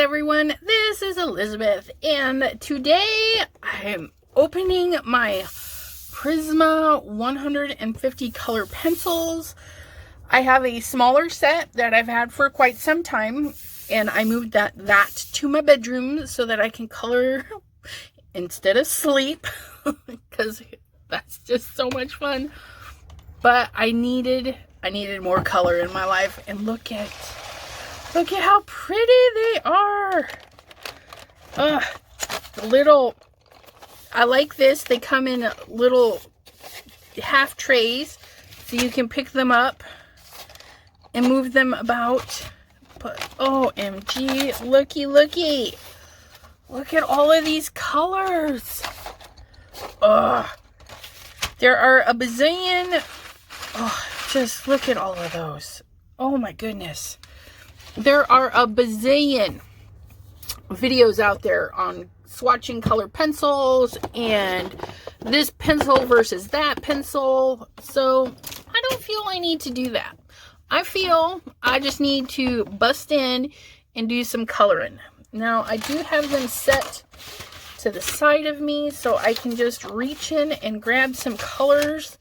everyone, this is Elizabeth, and today I'm opening my Prisma 150 color pencils. I have a smaller set that I've had for quite some time, and I moved that to my bedroom so that I can color instead of sleep, because that's just so much fun. But I needed more color in my life, and look at how pretty they are. I like this. They come in little half trays, so you can pick them up and move them about. But OMG, looky. Look at all of these colors. There are a bazillion. Just look at all of those. Oh my goodness. There are a bazillion videos out there on swatching color pencils and this pencil versus that pencil. So I don't feel I need to do that. I feel I just need to bust in and do some coloring. Now I do have them set to the side of me so I can just reach in and grab some colors.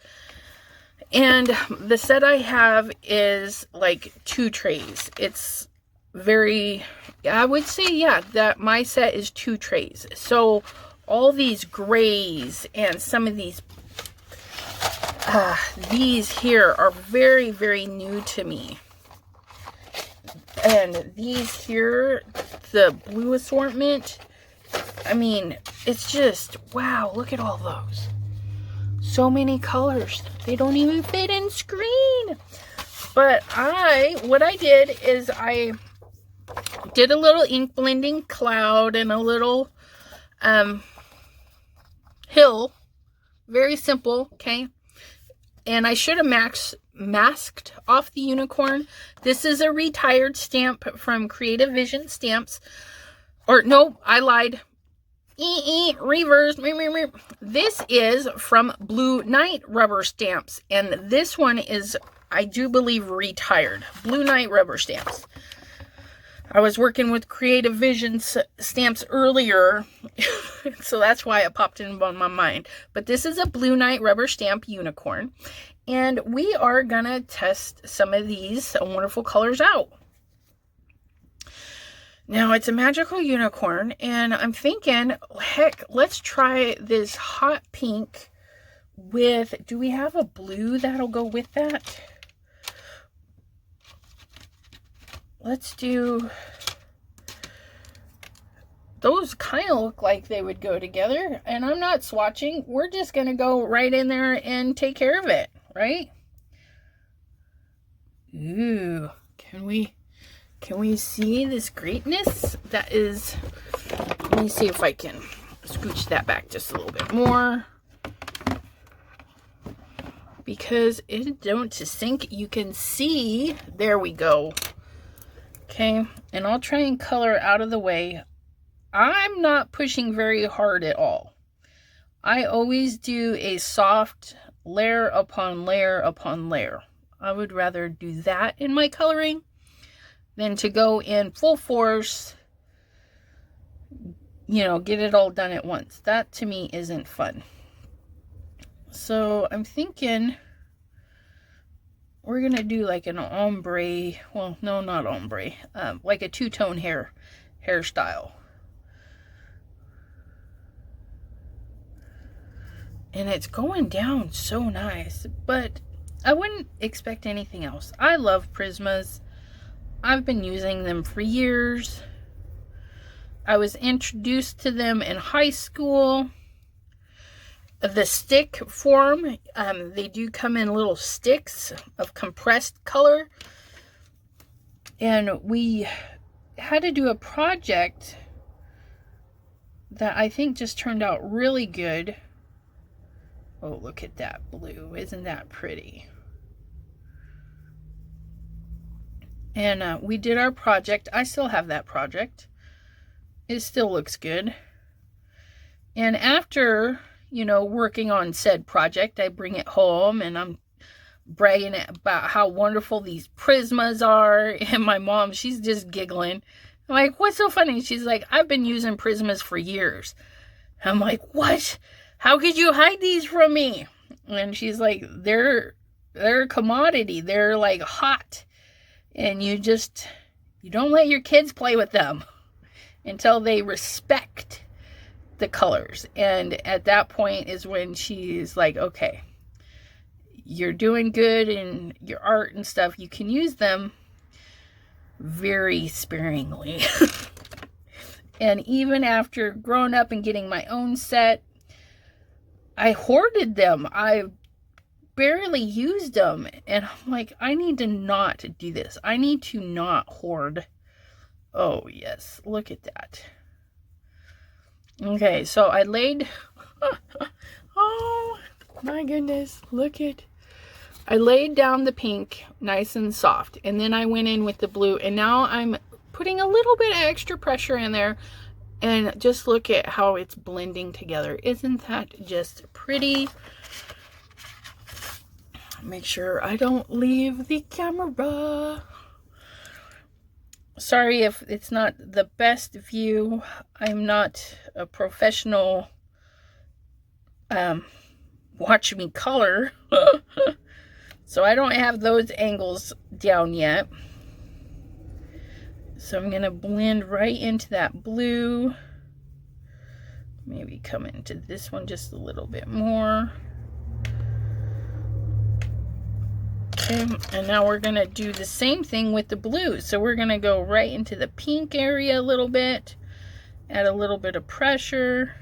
And the set I have is like 2 trays. It's I would say, yeah, that my set is 2 trays. So all these grays and some of these here are very, very new to me. And these here, the blue assortment, I mean, it's just, wow, look at all those. So many colors. They don't even fit in screen. But what I did is I did a little ink blending cloud and a little hill. Very simple, okay? And I should have masked off the unicorn. This is a retired stamp from Creative Vision Stamps. Or no, I lied. Reverse. This is from Blue Night Rubber Stamps, and this one is, I do believe, retired. Blue Night Rubber Stamps. I was working with Creative Vision Stamps earlier, so that's why it popped in on my mind. But this is a Blue Night Rubber Stamp unicorn, and we are gonna test some of these wonderful colors out. Now, it's a magical unicorn, and I'm thinking, heck, let's try this hot pink with, do we have a blue that'll go with that? Let's do, those kind of look like they would go together, and I'm not swatching. We're just going to go right in there and take care of it, right? Ooh, can we see this greatness? That is, let me see if I can scooch that back just a little bit more, because it don't sink. You can see, there we go. Okay, and I'll try and color out of the way. I'm not pushing very hard at all. I always do a soft layer upon layer upon layer. I would rather do that in my coloring than to go in full force, you know, get it all done at once. That to me isn't fun. So I'm thinking we're going to do like an ombre, well, no, not ombre, like a two-tone hairstyle. And it's going down so nice, but I wouldn't expect anything else. I love Prismas. I've been using them for years. I was introduced to them in high school. The stick form, they do come in little sticks of compressed color. And we had to do a project that I think just turned out really good. Oh, look at that blue. Isn't that pretty? And we did our project. I still have that project. It still looks good. And after, you know, working on said project, I bring it home and I'm bragging about how wonderful these Prismas are. And my mom, she's just giggling. I'm like, what's so funny? She's like, I've been using Prismas for years. I'm like, what? How could you hide these from me? And she's like, they're a commodity. They're like hot. And you don't let your kids play with them until they respect the colors. And at that point is when she's like, okay, you're doing good in your art and stuff. You can use them very sparingly. And even after growing up and getting my own set, I hoarded them. I barely used them. And I'm like, I need to not do this. I need to not hoard. Oh, yes. Look at that. Okay, so I laid... oh, my goodness. Look at... I laid down the pink nice and soft. And then I went in with the blue. And now I'm putting a little bit of extra pressure in there, and just look at how it's blending together. Isn't that just pretty? Make sure I don't leave the camera. Sorry if it's not the best view. I'm not a professional watch me color. So I don't have those angles down yet. So I'm going to blend right into that blue. Maybe come into this one just a little bit more. Okay, and now we're going to do the same thing with the blue. So we're going to go right into the pink area a little bit. Add a little bit of pressure.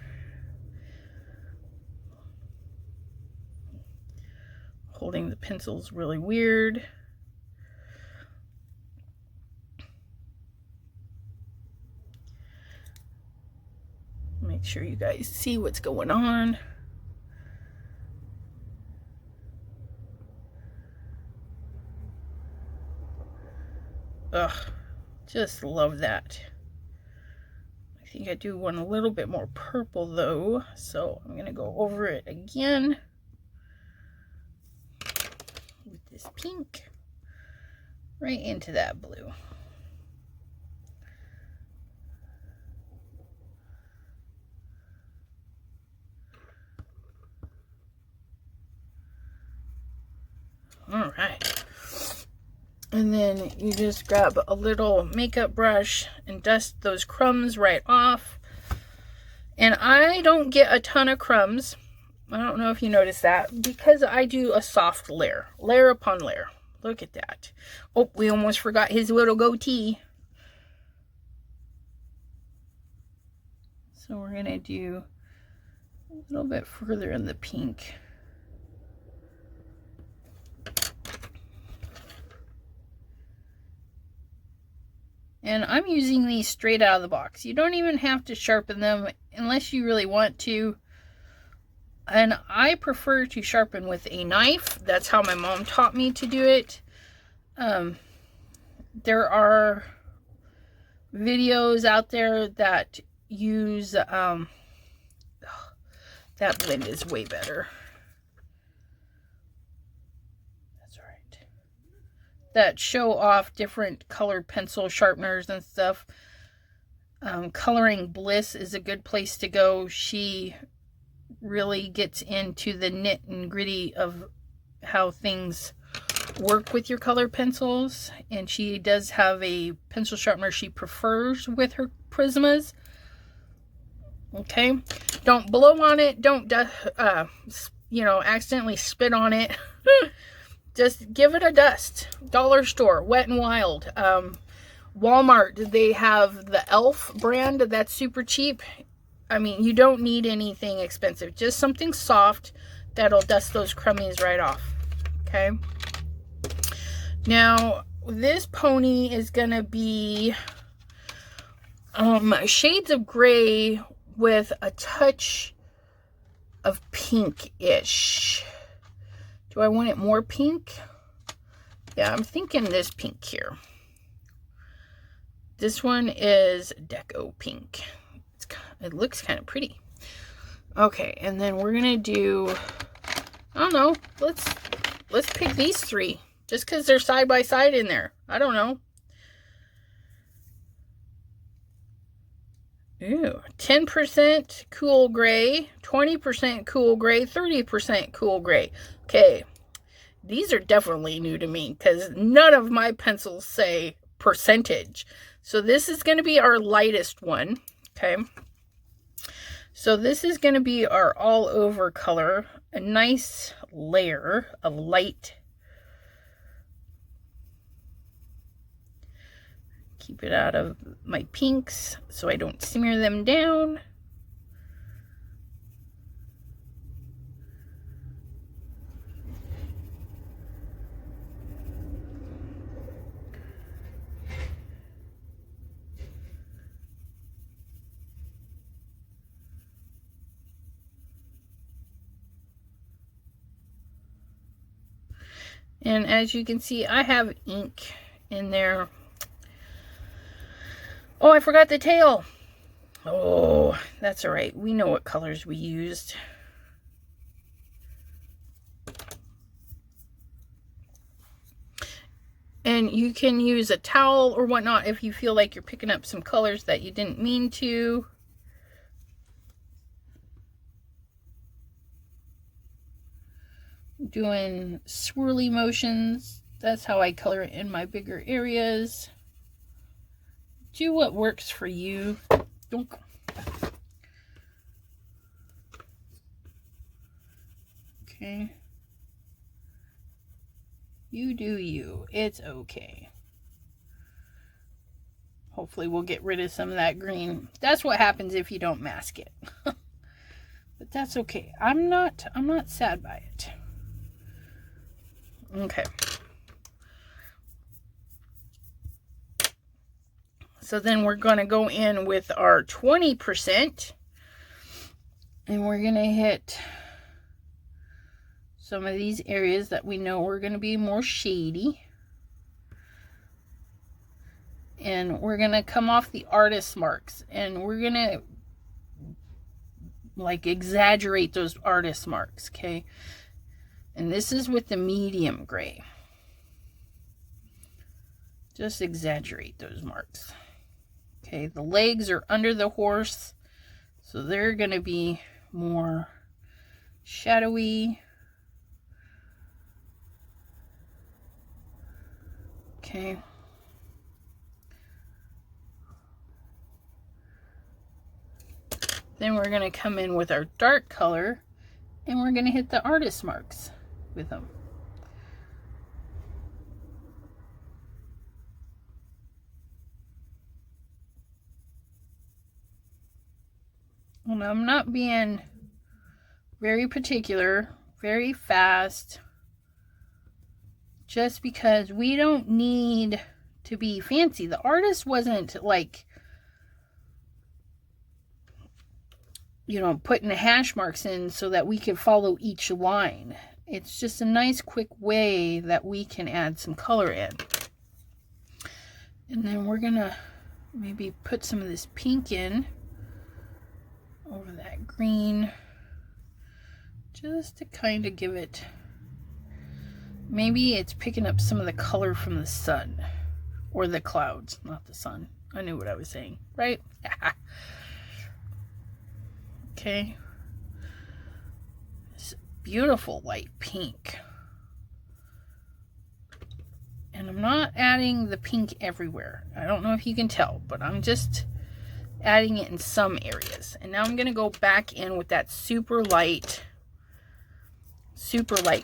Holding the pencil's really weird. Make sure you guys see what's going on. Ugh, just love that. I think I do want a little bit more purple though, so I'm gonna go over it again with this pink right into that blue. All right. And then you just grab a little makeup brush and dust those crumbs right off. And I don't get a ton of crumbs. I don't know if you noticed that, because I do a soft layer upon layer. Look at that. Oh, we almost forgot his little goatee. So we're gonna do a little bit further in the pink. And I'm using these straight out of the box. You don't even have to sharpen them unless you really want to. And I prefer to sharpen with a knife. That's how my mom taught me to do it. There are videos out there that use... that blend is way better. That show off different colored pencil sharpeners and stuff. Coloring Bliss is a good place to go. She really gets into the nit and gritty of how things work with your colored pencils. And she does have a pencil sharpener she prefers with her Prismas. Okay. Don't blow on it. Don't, accidentally spit on it. Just give it a dust. Dollar store, Wet n Wild. Walmart, they have the Elf brand that's super cheap. I mean, you don't need anything expensive. Just something soft that'll dust those crummies right off. Okay. Now, this pony is going to be shades of gray with a touch of pink-ish. Do I want it more pink? Yeah, I'm thinking this pink here. This one is Deco Pink. It looks kind of pretty. Okay, and then we're gonna do, I don't know, let's pick these three. Just because they're side by side in there. I don't know. Ooh, 10% cool gray, 20% cool gray, 30% cool gray. Okay, these are definitely new to me because none of my pencils say percentage. So this is going to be our lightest one, okay? So this is going to be our all over color, a nice layer of light. Keep it out of my pinks so I don't smear them down. And as you can see, I have ink in there. Oh, I forgot the tail. Oh, that's all right. We know what colors we used. And you can use a towel or whatnot if you feel like you're picking up some colors that you didn't mean to. Doing swirly motions. That's how I color it in my bigger areas. Do what works for you. Okay. You do you. It's okay. Hopefully we'll get rid of some of that green. That's what happens if you don't mask it. But that's okay. I'm not sad by it. Okay. So then we're going to go in with our 20%. And we're going to hit some of these areas that we know are going to be more shady. And we're going to come off the artist marks. And we're going to like exaggerate those artist marks, okay? And this is with the medium gray. Just exaggerate those marks. Okay, the legs are under the horse, so they're going to be more shadowy. Okay. Then we're going to come in with our dark color, and we're going to hit the artist marks with them. And I'm not being very particular, very fast, just because we don't need to be fancy. The artist wasn't like, you know, putting the hash marks in so that we could follow each line. It's just a nice quick way that we can add some color in. And then we're gonna maybe put some of this pink in over that green, just to kind of give it, maybe it's picking up some of the color from the sun or the clouds, not the sun. I knew what I was saying, right? Okay. It's beautiful light pink. And I'm not adding the pink everywhere. I don't know if you can tell, but I'm just adding it in some areas. And now I'm going to go back in with that super light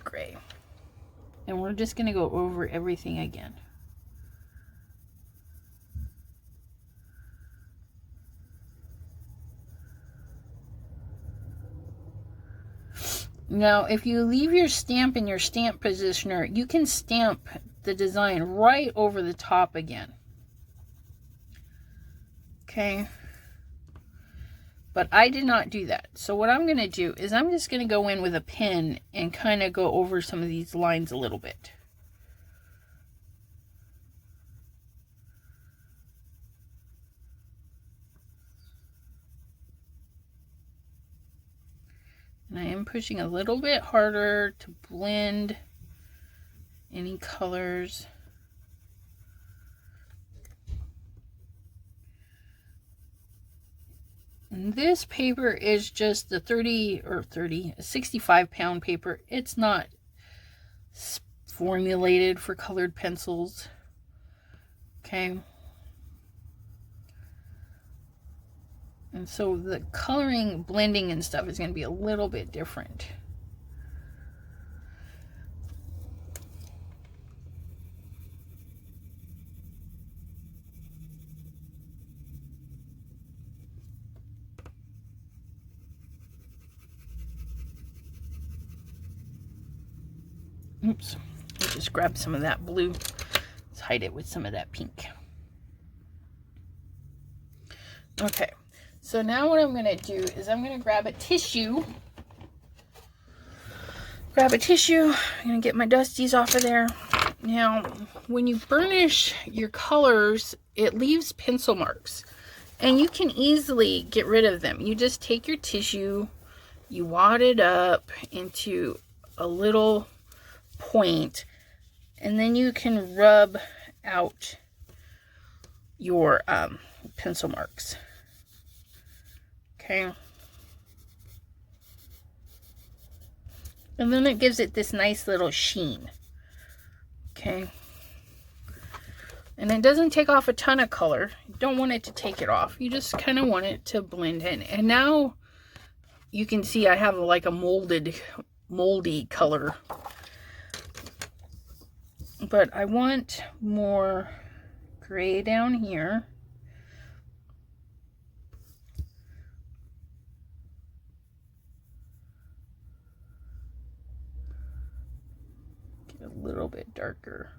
gray. And we're just going to go over everything again. Now, if you leave your stamp in your stamp positioner, you can stamp the design right over the top again. Okay. But I did not do that. So what I'm going to do is I'm just going to go in with a pen and kind of go over some of these lines a little bit. And I am pushing a little bit harder to blend any colors. And this paper is just the 65 pound paper. It's not formulated for colored pencils. Okay. And so the coloring, blending and stuff is going to be a little bit different. Oops, I'll just grab some of that blue. Let's hide it with some of that pink. Okay, so now what I'm going to do is I'm going to grab a tissue. I'm going to get my dusties off of there. Now, when you burnish your colors, it leaves pencil marks. And you can easily get rid of them. You just take your tissue, you wad it up into a little point, and then you can rub out your pencil marks. Okay. And then it gives it this nice little sheen. Okay. And it doesn't take off a ton of color. You don't want it to take it off. You just kind of want it to blend in. And now you can see I have like a moldy color. But I want more gray down here. Get a little bit darker.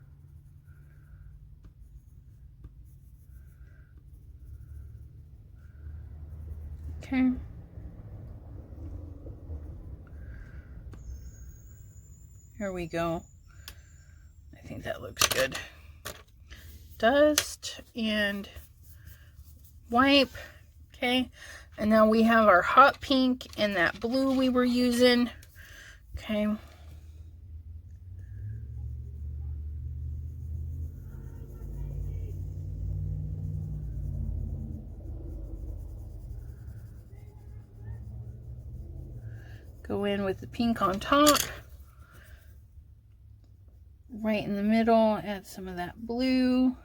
Okay. Here we go. I think that looks good. Dust and wipe. Okay. And now we have our hot pink and that blue we were using. Okay. Go in with the pink on top. Right in the middle, add some of that blue.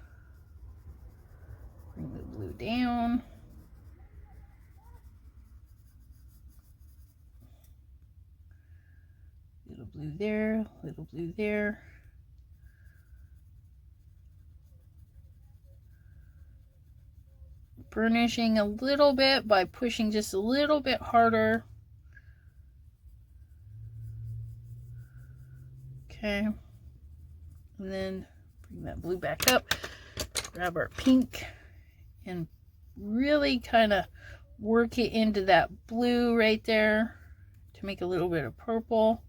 Bring the blue down. Little blue there, little blue there. Burnishing a little bit by pushing just a little bit harder. Okay. And then bring that blue back up, grab our pink, and really kind of work it into that blue right there to make a little bit of purple.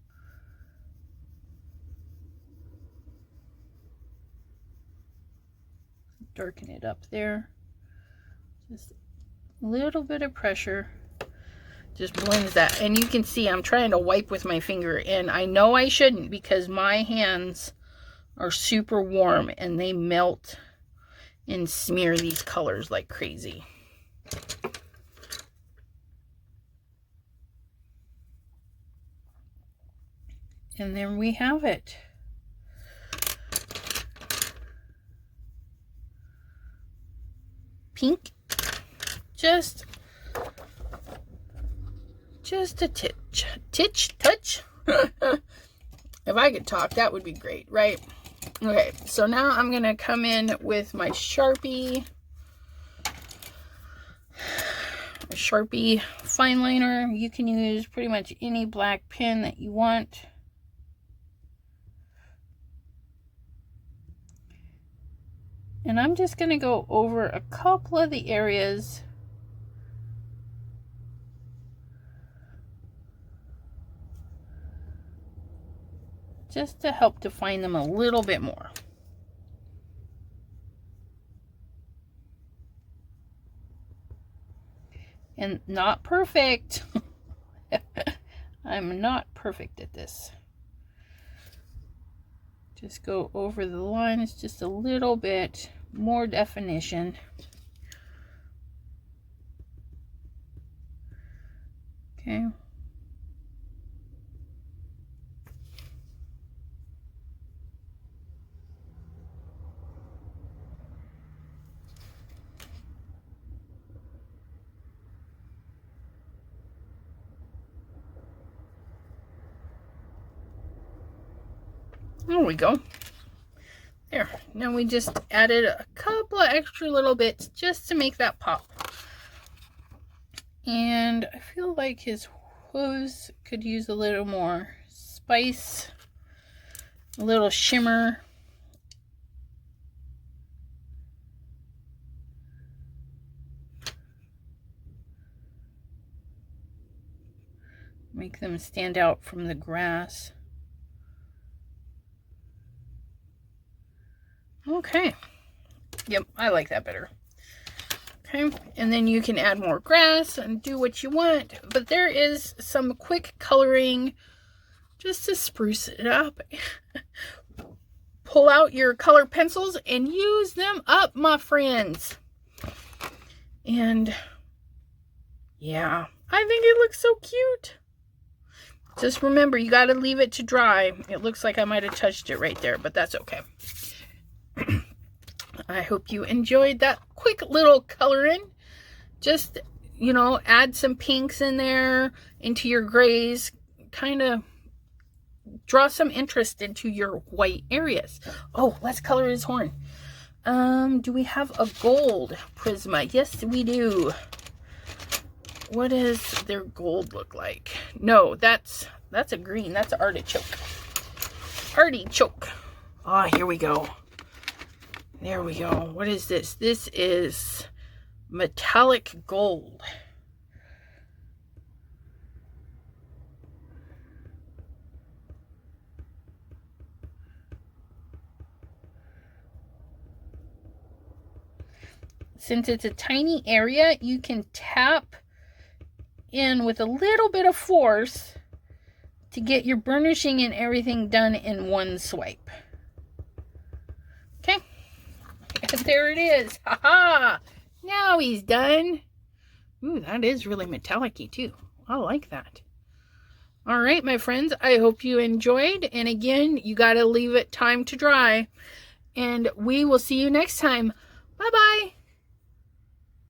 Darken it up there. Just a little bit of pressure. Just blends that. And you can see I'm trying to wipe with my finger, and I know I shouldn't because my hands are super warm and they melt and smear these colors like crazy. And there we have it. Pink. Just a touch. If I could talk, that would be great, right? Okay, so now I'm going to come in with my Sharpie. A Sharpie fine liner. You can use pretty much any black pen that you want. And I'm just going to go over a couple of the areas just to help define them a little bit more. And not perfect. I'm not perfect at this. Just go over the lines just a little bit more definition. Okay. There we go. There. Now we just added a couple of extra little bits just to make that pop. And I feel like his hooves could use a little more spice, a little shimmer. Make them stand out from the grass. Okay. Yep, I like that better. Okay, and then you can add more grass and do what you want. But there is some quick coloring just to spruce it up. Pull out your color pencils and use them up, my friends. And yeah, I think it looks so cute. Just remember, you got to leave it to dry. It looks like I might have touched it right there, but that's okay. I hope you enjoyed that quick little coloring. Just, you know, add some pinks in there into your grays. Kind of draw some interest into your white areas. Oh, let's color his horn. Do we have a gold Prisma? Yes, we do. What does their gold look like? No, that's a green. That's an artichoke. Artichoke. Ah, here we go. There we go. What is this? This is metallic gold. Since it's a tiny area, you can tap in with a little bit of force to get your burnishing and everything done in one swipe. Okay. And there it is. Ha-ha! Now he's done. Ooh, that is really metallic-y too. I like that. All right, my friends. I hope you enjoyed. And again, you got to leave it time to dry. And we will see you next time. Bye-bye.